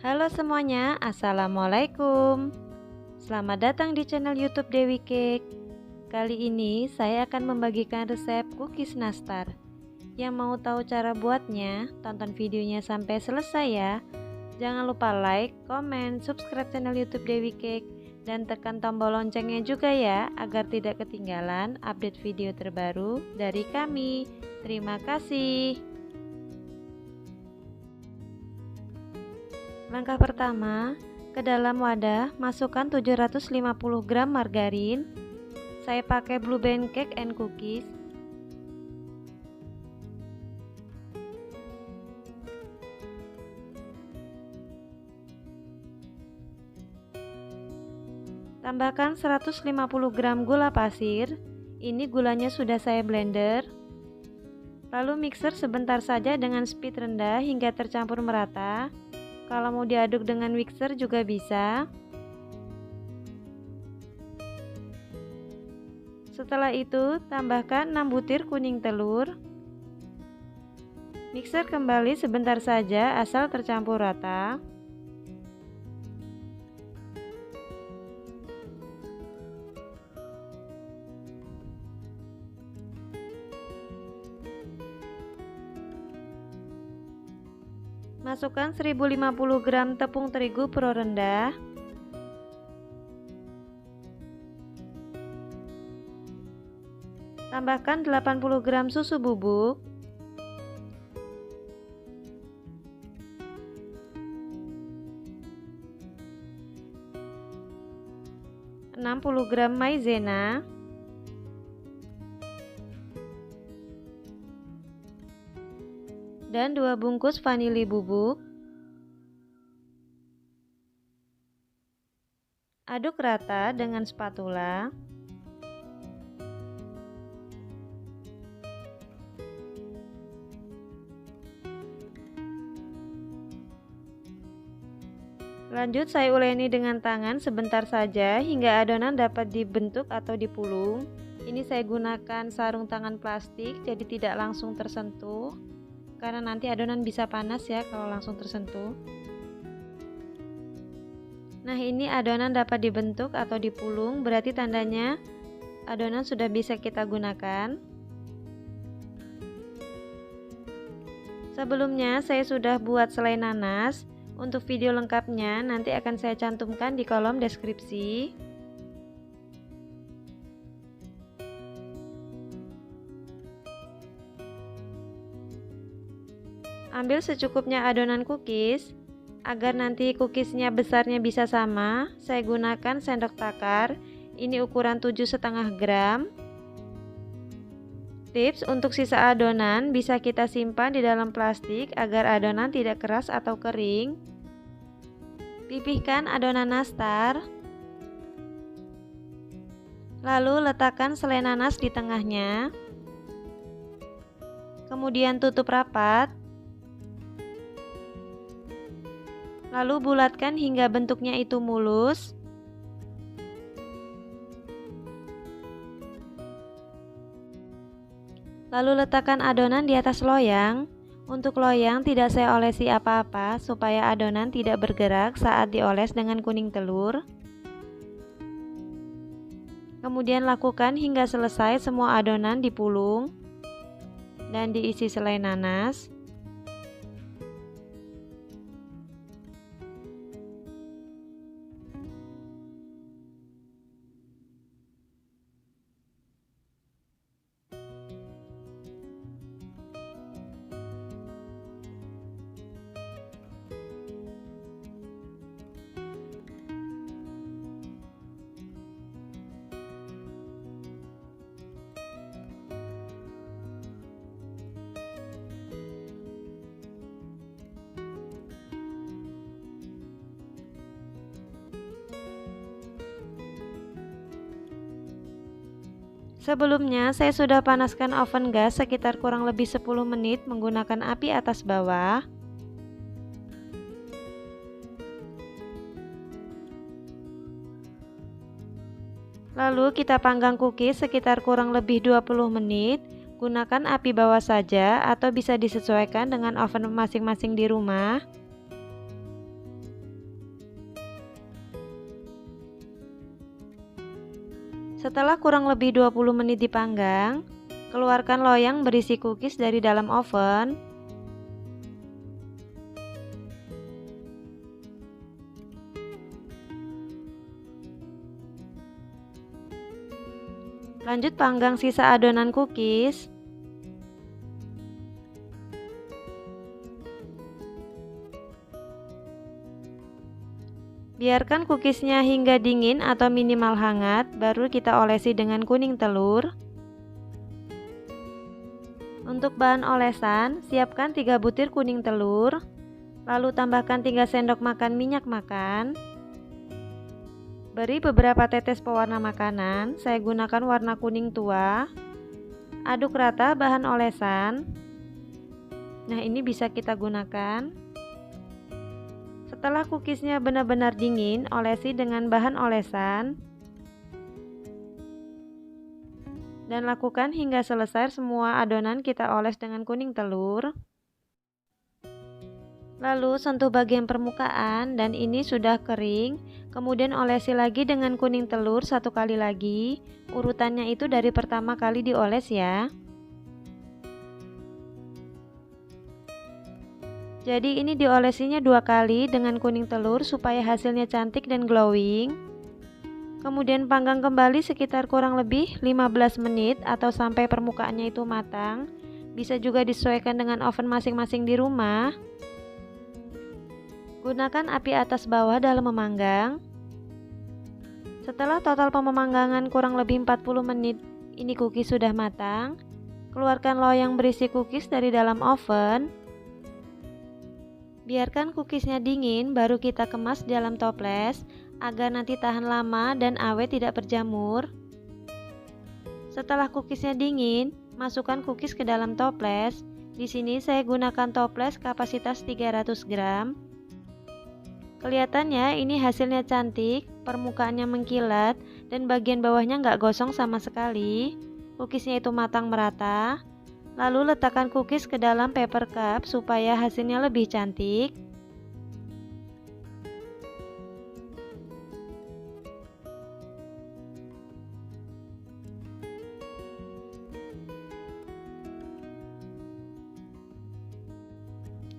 Halo semuanya, Assalamualaikum. Selamat datang di channel YouTube Dewi Cake. Kali ini saya akan membagikan resep cookies nastar. Yang mau tahu cara buatnya, tonton videonya sampai selesai ya. Jangan lupa like, komen, subscribe channel YouTube Dewi Cake, dan tekan tombol loncengnya juga ya, agar tidak ketinggalan update video terbaru dari kami. Terima kasih. Langkah pertama, ke dalam wadah masukkan 750 gram margarin. Saya pakai Blue Band Cake and Cookies. Tambahkan 150 gram gula pasir. Ini gulanya sudah saya blender. Lalu mixer sebentar saja dengan speed rendah hingga tercampur merata. Kalau mau diaduk dengan mixer juga bisa. Setelah itu, tambahkan 6 butir kuning telur. Mixer kembali sebentar saja asal tercampur rata. Masukkan 1050 gram tepung terigu pro rendah. Tambahkan 80 gram susu bubuk. Enam puluh gram maizena. Dan 2 bungkus vanili bubuk. Aduk rata dengan spatula. Lanjut saya uleni dengan tangan sebentar saja hingga adonan dapat dibentuk atau dipulung. Ini saya gunakan sarung tangan plastik jadi tidak langsung tersentuh, karena nanti adonan bisa panas ya kalau langsung tersentuh. Nah, ini adonan dapat dibentuk atau dipulung, berarti tandanya adonan sudah bisa kita gunakan. Sebelumnya saya sudah buat selai nanas. Untuk video lengkapnya nanti akan saya cantumkan di kolom deskripsi. Ambil secukupnya adonan cookies. Agar nanti cookiesnya besarnya bisa sama, saya gunakan sendok takar. Ini ukuran 7,5 gram. Tips untuk sisa adonan bisa kita simpan di dalam plastik agar adonan tidak keras atau kering. Pipihkan adonan nastar. Lalu letakkan selai nanas di tengahnya. Kemudian tutup rapat. Lalu bulatkan hingga bentuknya itu mulus. Lalu letakkan adonan di atas loyang. Untuk loyang tidak saya olesi apa-apa supaya adonan tidak bergerak saat dioles dengan kuning telur. Kemudian lakukan hingga selesai semua adonan dipulung dan diisi selai nanas. Sebelumnya saya sudah panaskan oven gas sekitar kurang lebih 10 menit menggunakan api atas bawah. Lalu kita panggang cookies sekitar kurang lebih 20 menit. Gunakan api bawah saja atau bisa disesuaikan dengan oven masing-masing di rumah. Setelah kurang lebih 20 menit dipanggang, keluarkan loyang berisi cookies dari dalam oven. Lanjut panggang sisa adonan cookies. Biarkan cookiesnya hingga dingin atau minimal hangat, baru kita olesi dengan kuning telur. Untuk bahan olesan, siapkan 3 butir kuning telur, lalu tambahkan 3 sendok makan minyak makan. Beri beberapa tetes pewarna makanan, saya gunakan warna kuning tua. Aduk rata bahan olesan. Nah, ini bisa kita gunakan. Setelah cookiesnya benar-benar dingin, olesi dengan bahan olesan dan lakukan hingga selesai semua adonan kita oles dengan kuning telur. Lalu sentuh bagian permukaan dan ini sudah kering. Kemudian olesi lagi dengan kuning telur 1 kali lagi. Urutannya itu dari pertama kali dioles ya. Jadi ini diolesinya 2 kali dengan kuning telur supaya hasilnya cantik dan glowing. Kemudian panggang kembali sekitar kurang lebih 15 menit atau sampai permukaannya itu matang. Bisa juga disesuaikan dengan oven masing-masing di rumah. Gunakan api atas bawah dalam memanggang. Setelah total pemanggangan kurang lebih 40 menit, ini cookies sudah matang. Keluarkan loyang berisi cookies dari dalam oven. Biarkan cookiesnya dingin, baru kita kemas dalam toples agar nanti tahan lama dan awet tidak berjamur. Setelah cookiesnya dingin, masukkan cookies ke dalam toples. Di sini saya gunakan toples kapasitas 300 gram. Kelihatannya ini hasilnya cantik, permukaannya mengkilat dan bagian bawahnya nggak gosong sama sekali. Cookiesnya itu matang merata. Lalu letakkan cookies ke dalam paper cup supaya hasilnya lebih cantik.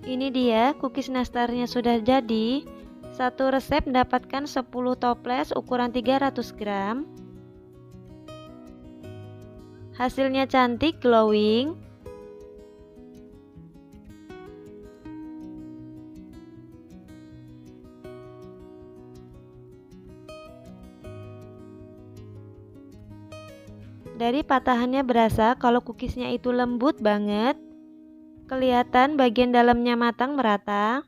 Ini dia cookies nastarnya sudah jadi. Satu resep mendapatkan 10 toples ukuran 300 gram. Hasilnya cantik, glowing. Dari patahannya berasa kalau cookiesnya itu lembut banget. Kelihatan bagian dalamnya matang merata.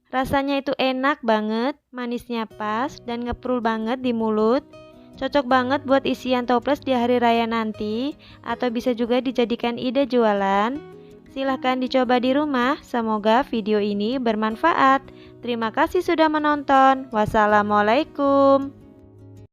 Rasanya itu enak banget, manisnya pas dan ngeprul banget di mulut. Cocok banget buat isian toples di hari raya nanti, atau bisa juga dijadikan ide jualan. Silahkan dicoba di rumah, semoga video ini bermanfaat. Terima kasih sudah menonton. Wassalamualaikum.